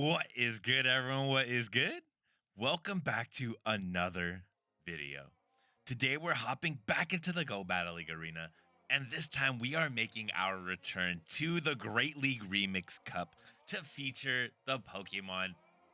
What is good, everyone? What is good? Welcome back to another video. Today, we're hopping back into the Go Battle League arena, and this time we are making our return to the Great League Remix Cup to feature the Pokemon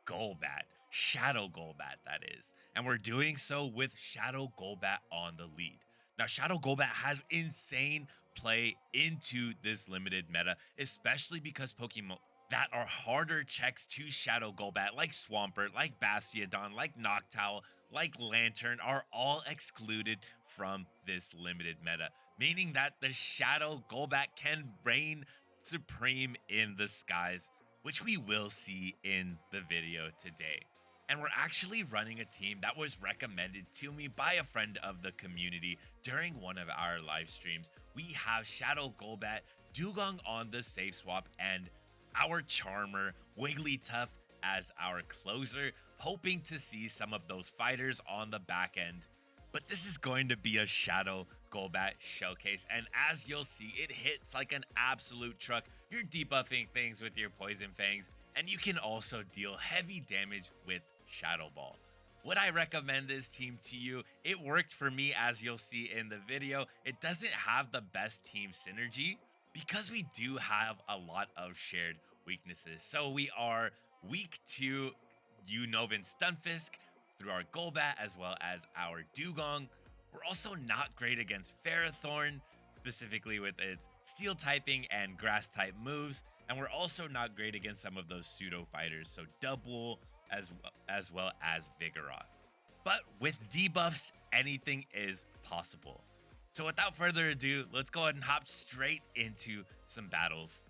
Golbat, Shadow Golbat, that is. And we're doing so with Shadow Golbat on the lead. Now, Shadow Golbat has insane play into this limited meta, especially because Pokemon that are harder checks to Shadow Golbat, like Swampert, like Bastiodon, like Noctowl, like Lanturn, are all excluded from this limited meta, meaning that the Shadow Golbat can reign supreme in the skies, which we will see in the video today. And we're actually running a team that was recommended to me by a friend of the community during one of our live streams. We have Shadow Golbat, Dugong on the safe swap, and our Charmer, Wigglytuff, as our closer, hoping to see some of those fighters on the back end. But this is going to be a Shadow Golbat showcase, and as you'll see, it hits like an absolute truck. You're debuffing things with your Poison Fangs, and you can also deal heavy damage with Shadow Ball. Would I recommend this team to you? It worked for me, as you'll see in the video. It doesn't have the best team synergy, because we do have a lot of shared weaknesses. So we are weak to Unova Stunfisk through our Golbat as well as our Dugong. We're also not great against Ferrothorn, specifically with its steel typing and grass type moves. And we're also not great against some of those pseudo fighters, so Double as well as Vigoroth. But with debuffs, anything is possible. So without further ado, let's go ahead and hop straight into some battles.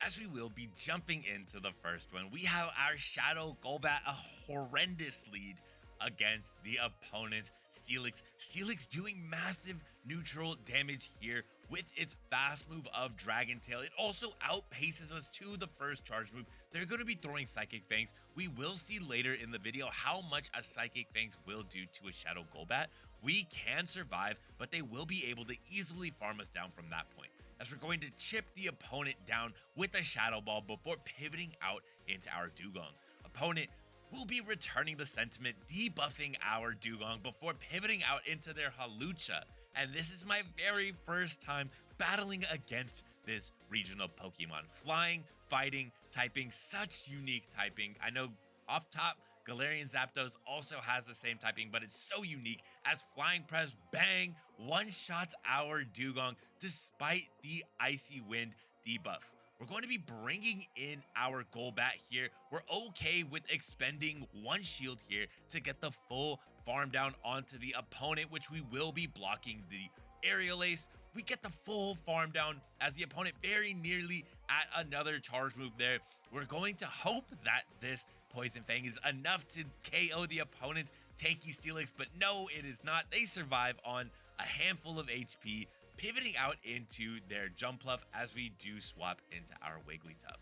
As we will be jumping into the first one, we have our Shadow Golbat, a horrendous lead against the opponent's Steelix. Steelix doing massive neutral damage here with its fast move of Dragon Tail. It also outpaces us to the first charge move. They're going to be throwing Psychic Fangs. We will see later in the video how much a Psychic Fangs will do to a Shadow Golbat. We can survive, but they will be able to easily farm us down from that point, as we're going to chip the opponent down with a Shadow Ball before pivoting out into our Dugong. Opponent will be returning the sentiment, debuffing our Dugong before pivoting out into their Halucha. And this is my very first time battling against this regional Pokemon. Flying, fighting, typing, such unique typing. I know off top, Galarian Zapdos also has the same typing, but it's so unique as Flying Press, bang, one-shots our Dugong despite the Icy Wind debuff. We're going to be bringing in our Golbat here. We're okay with expending one shield here to get the full farm down onto the opponent, which we will be blocking the Aerial Ace. We get the full farm down as the opponent very nearly at another charge move there. We're going to hope that this Poison Fang is enough to KO the opponent's tanky Steelix, but no, it is not. They survive on a handful of HP, pivoting out into their Jumpluff as we do swap into our Wigglytuff.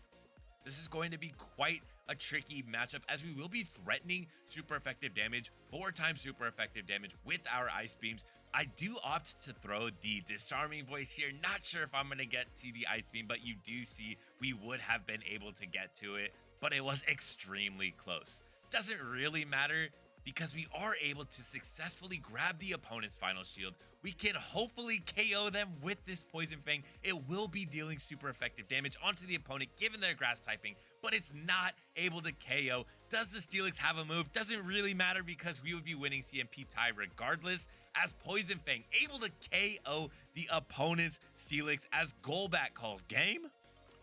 This is going to be quite a tricky matchup, as we will be threatening super effective damage, 4 times super effective damage with our Ice Beams. I do opt to throw the Disarming Voice here. Not sure if I'm going to get to the Ice Beam, but you do see we would have been able to get to it, but it was extremely close. Doesn't really matter, because we are able to successfully grab the opponent's final shield. We can hopefully KO them with this Poison Fang. It will be dealing super effective damage onto the opponent given their grass typing, but it's not able to KO. Does the Steelix have a move? Doesn't really matter, because we would be winning CMP tie regardless, as Poison Fang able to KO the opponent's Steelix as Golbat calls game.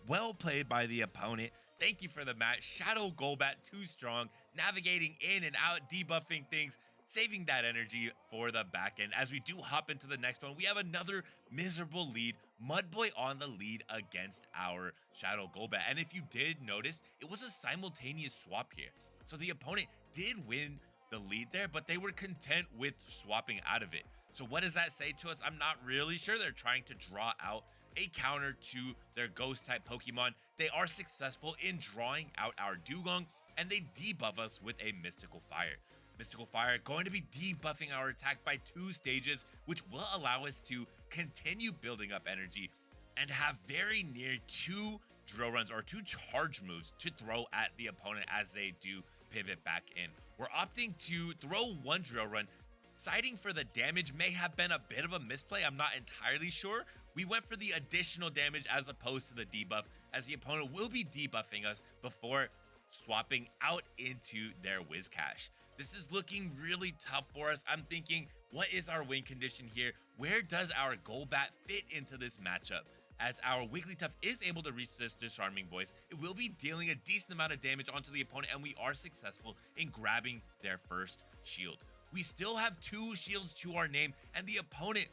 Well played by the opponent. Thank you for the match. Shadow Golbat too strong, navigating in and out, debuffing things, saving that energy for the back end. As we do hop into the next one, we have another miserable lead. Mudboy on the lead against our Shadow Golbat. And if you did notice, it was a simultaneous swap here. So the opponent did win the lead there, but they were content with swapping out of it. So what does that say to us? I'm not really sure. They're trying to draw out a counter to their ghost type Pokemon. They are successful in drawing out our Dugong, and they debuff us with a Mystical Fire. Mystical Fire going to be debuffing our attack by 2 stages, which will allow us to continue building up energy and have very near 2 drill runs or 2 charge moves to throw at the opponent as they do pivot back in. We're opting to throw 1 drill run. Citing for the damage may have been a bit of a misplay. I'm not entirely sure. We went for the additional damage as opposed to the debuff, as the opponent will be debuffing us before swapping out into their Whiscash. This is looking really tough for us. I'm thinking, what is our win condition here? Where does our Golbat fit into this matchup? As our Wigglytuff is able to reach this disarming voice, it will be dealing a decent amount of damage onto the opponent, and we are successful in grabbing their first shield. We still have 2 shields to our name, and the opponent,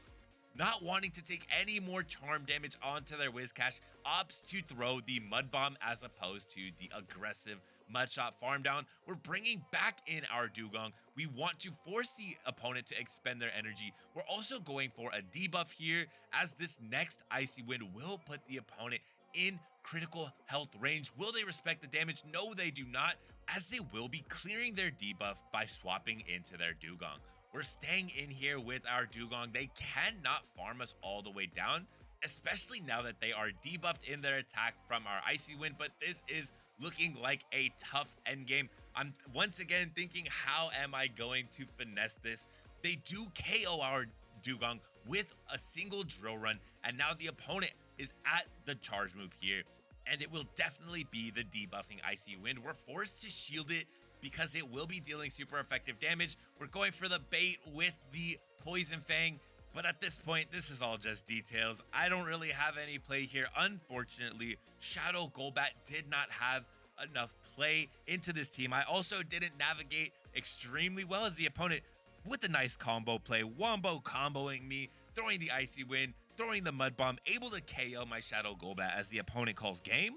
not wanting to take any more charm damage onto their Whiscash, opts to throw the Mud Bomb as opposed to the aggressive Mudshot farm down. We're bringing back in our Dugong. We want to force the opponent to expend their energy. We're also going for a debuff here, as this next Icy Wind will put the opponent in critical health range. Will they respect the damage? No, they do not, as they will be clearing their debuff by swapping into their Dugong. We're staying in here with our Dugong. They cannot farm us all the way down, especially now that they are debuffed in their attack from our Icy Wind, but this is looking like a tough endgame. I'm once again thinking, how am I going to finesse this? They do KO our Dugong with a single drill run, and now the opponent is at the charge move here, and it will definitely be the debuffing Icy Wind. We're forced to shield it because it will be dealing super effective damage. We're going for the bait with the Poison Fang, but at this point, this is all just details. I don't really have any play here. Unfortunately, Shadow Golbat did not have enough play into this team. I also didn't navigate extremely well, as the opponent, with a nice combo play, wombo comboing me, throwing the Icy Wind, throwing the Mud Bomb, able to KO my Shadow Golbat as the opponent calls game.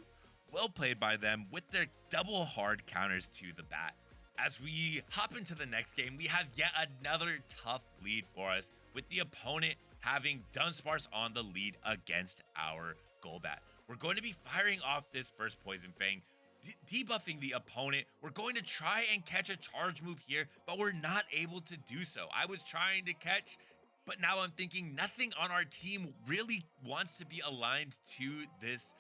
Well played by them with their double hard counters to the bat. As we hop into the next game, we have yet another tough lead for us, with the opponent having Dunsparce on the lead against our Golbat. We're going to be firing off this first Poison Fang, debuffing the opponent. We're going to try and catch a charge move here, but we're not able to do so. I was trying to catch, but now I'm thinking nothing on our team really wants to be aligned to this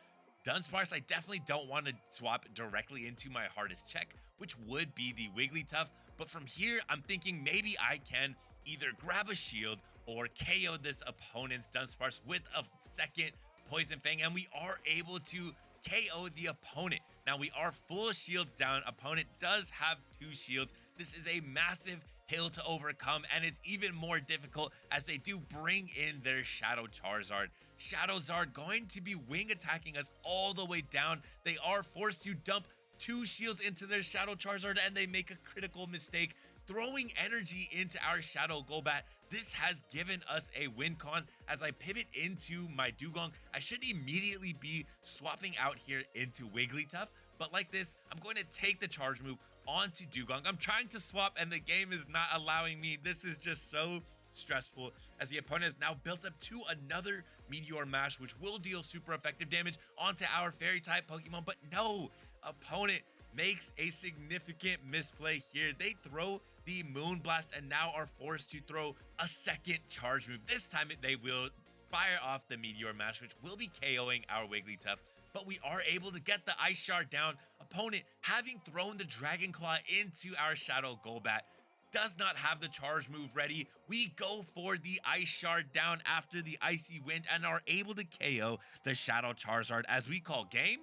Dunsparce. I definitely don't want to swap directly into my hardest check, which would be the Wigglytuff. But from here, I'm thinking maybe I can either grab a shield or KO this opponent's Dunsparce with a second Poison Fang, and we are able to KO the opponent. Now we are full shields down. Opponent does have 2 shields. This is a massive hill to overcome, and it's even more difficult as they do bring in their Shadow Charizard. Shadow Zard going to be wing attacking us all the way down. They are forced to dump 2 shields into their Shadow Charizard, and they make a critical mistake, throwing energy into our Shadow Golbat. This has given us a win con. As I pivot into my Dugong, I should immediately be swapping out here into Wigglytuff, but like this, I'm going to take the charge move onto Dugong. I'm trying to swap and the game is not allowing me. This is just so stressful, as the opponent has now built up to another Meteor Mash, which will deal super effective damage onto our Fairy type Pokemon. But no, opponent makes a significant misplay here. They throw the Moonblast and now are forced to throw a second charge move. This time they will fire off the Meteor Mash, which will be KOing our Wigglytuff, but we are able to get the Ice Shard down. Opponent, having thrown the Dragon Claw into our Shadow Golbat, does not have the charge move ready. We go for the Ice Shard down after the Icy Wind and are able to KO the Shadow Charizard as we call game.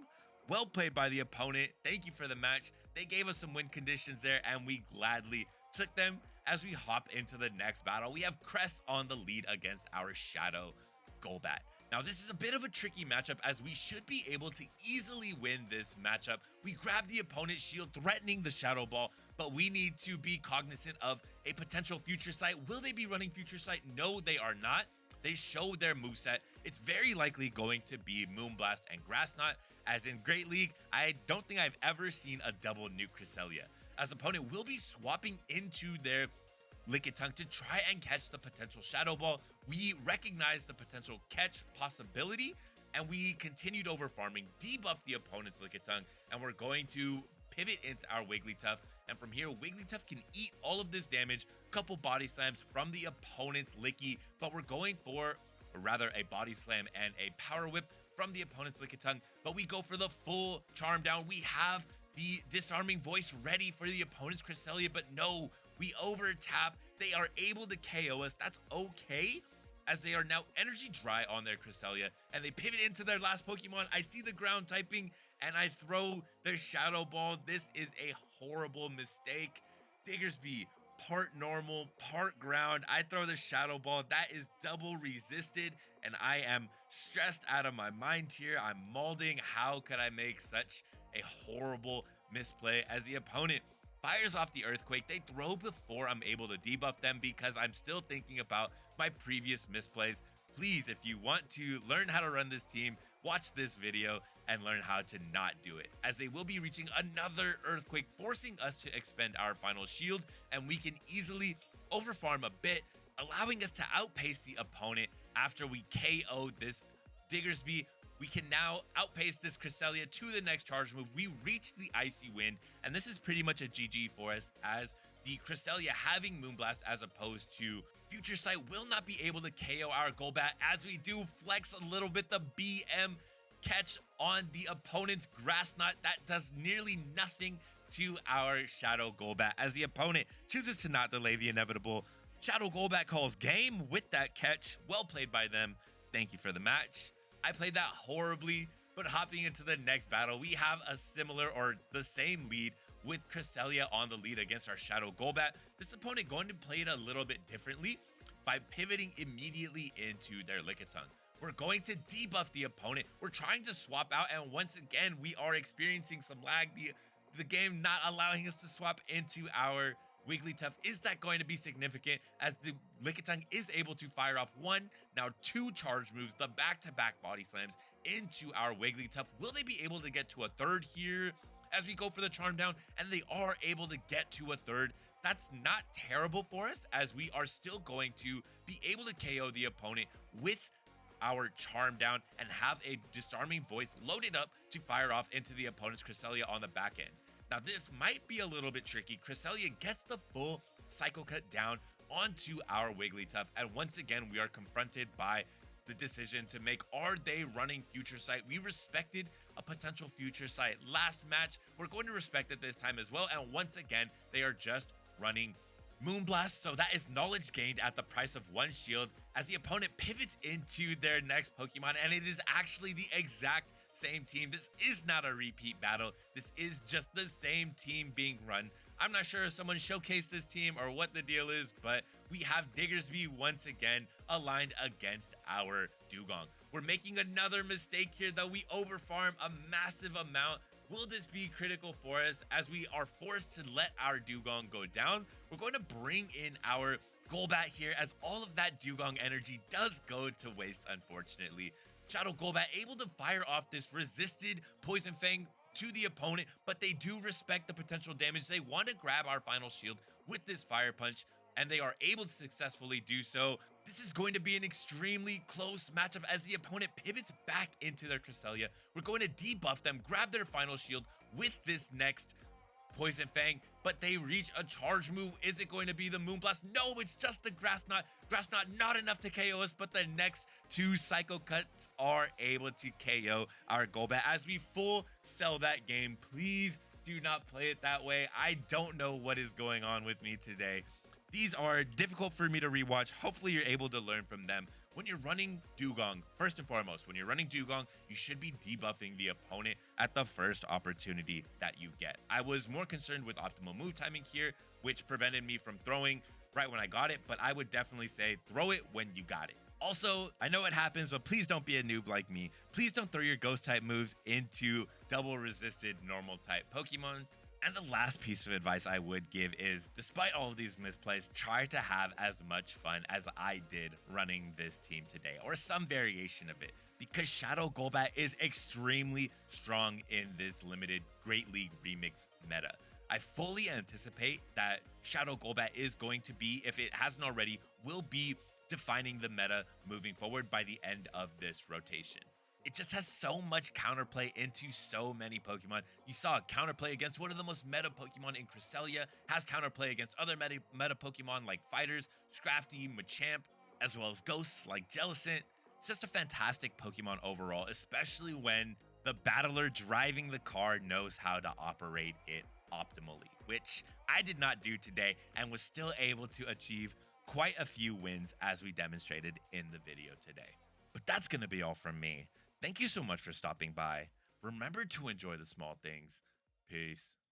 Well played by the opponent. Thank you for the match. They gave us some win conditions there, and we gladly took them. As we hop into the next battle, we have Crest on the lead against our Shadow Golbat. Now, this is a bit of a tricky matchup, as we should be able to easily win this matchup. We grab the opponent's shield, threatening the Shadow Ball, but we need to be cognizant of a potential Future Sight. Will they be running Future Sight? No, they are not. They show their moveset. It's very likely going to be Moonblast and Grass Knot, as in Great League, I don't think I've ever seen a double nuke Cresselia. As opponent will be swapping into their Lickitung to try and catch the potential Shadow Ball. We recognize the potential catch possibility, and we continued over farming, debuff the opponent's Lickitung, and we're going to pivot into our Wigglytuff. And from here, Wigglytuff can eat all of this damage, couple body slams from the opponent's Licky, but we're going for, or rather, a body slam and a power whip from the opponent's Lickitung, but we go for the full charm down. We have the disarming voice ready for the opponent's Cresselia, but no, we over tap. They are able to KO us. That's okay, as they are now energy dry on their Cresselia, and they pivot into their last Pokemon. I see the ground typing, and I throw their Shadow Ball. This is a horrible mistake. Diggersby, part normal, part ground. I throw the Shadow Ball. That is double resisted, and I am stressed out of my mind here. I'm molding. How could I make such a horrible misplay as the opponent fires off the Earthquake? They throw before I'm able to debuff them because I'm still thinking about my previous misplays. Please, if you want to learn how to run this team, watch this video and learn how to not do it, as they will be reaching another Earthquake, forcing us to expend our final shield, and we can easily overfarm a bit, allowing us to outpace the opponent after we KO this Diggersby. We can now outpace this Cresselia to the next charge move. We reach the Icy Wind, and this is pretty much a GG for us, as the Cresselia having Moonblast as opposed to Future Sight will not be able to KO our Golbat, as we do flex a little bit the BM catch on the opponent's Grass Knot. That does nearly nothing to our Shadow Golbat, as the opponent chooses to not delay the inevitable. Shadow Golbat calls game with that catch. Well played by them. Thank you for the match. I played that horribly, but hopping into the next battle, we have a similar or the same lead with Cresselia on the lead against our Shadow Golbat. This opponent going to play it a little bit differently by pivoting immediately into their Lickitung. We're going to debuff the opponent. We're trying to swap out, and once again, we are experiencing some lag. The game not allowing us to swap into our Wigglytuff. Is that going to be significant, as the Lickitung is able to fire off one, now two charge moves, the back-to-back body slams into our Wigglytuff? Will they be able to get to a third here as we go for the charm down? And they are able to get to a third. That's not terrible for us, as we are still going to be able to KO the opponent with our charm down and have a disarming voice loaded up to fire off into the opponent's Cresselia on the back end. Now, this might be a little bit tricky. Cresselia gets the full Psycho Cut down onto our Wigglytuff, and once again, we are confronted by the decision to make. Are they running Future Sight? We respected a potential Future Sight last match. We're going to respect it this time as well, and once again, they are just running Moonblast, so that is knowledge gained at the price of one shield, as the opponent pivots into their next Pokemon, and it is actually the exact same team. This is not a repeat battle. This is just the same team being run. I'm not sure if someone showcased this team or what the deal is, but we have Diggersby once again aligned against our Dugong. We're making another mistake here, though. We overfarm a massive amount. Will this be critical for us, as we are forced to let our Dugong go down? We're going to bring in our Golbat here, as all of that Dugong energy does go to waste, unfortunately. Shadow Golbat able to fire off this resisted Poison Fang to the opponent, but they do respect the potential damage. They want to grab our final shield with this Fire Punch, and they are able to successfully do so. This is going to be an extremely close matchup, as the opponent pivots back into their Cresselia. We're going to debuff them, grab their final shield with this next Poison Fang, but they reach a charge move. Is it going to be the Moonblast? No, it's just the Grass Knot. Grass Knot not enough to KO us, but the next two Psycho Cuts are able to KO our Golbat, as we full sell that game. Please do not play it that way. I don't know what is going on with me today. These are difficult for me to rewatch. Hopefully you're able to learn from them. When you're running Dugong, first and foremost, when you're running Dugong, you should be debuffing the opponent at the first opportunity that you get. I was more concerned with optimal move timing here, which prevented me from throwing right when I got it, but I would definitely say throw it when you got it. Also, I know it happens, but please don't be a noob like me. Please don't throw your ghost type moves into double resisted normal type Pokemon. And the last piece of advice I would give is, despite all of these misplays, try to have as much fun as I did running this team today, or some variation of it, because Shadow Golbat is extremely strong in this limited Great League Remix meta. I fully anticipate that Shadow Golbat is going to be, if it hasn't already, will be defining the meta moving forward by the end of this rotation. It just has so much counterplay into so many Pokemon. You saw a counterplay against one of the most meta Pokemon in Cresselia, has counterplay against other meta Pokemon like Fighters, Scrafty, Machamp, as well as ghosts like Jellicent. It's just a fantastic Pokemon overall, especially when the battler driving the car knows how to operate it optimally, which I did not do today and was still able to achieve quite a few wins as we demonstrated in the video today. But that's going to be all from me. Thank you so much for stopping by. Remember to enjoy the small things. Peace.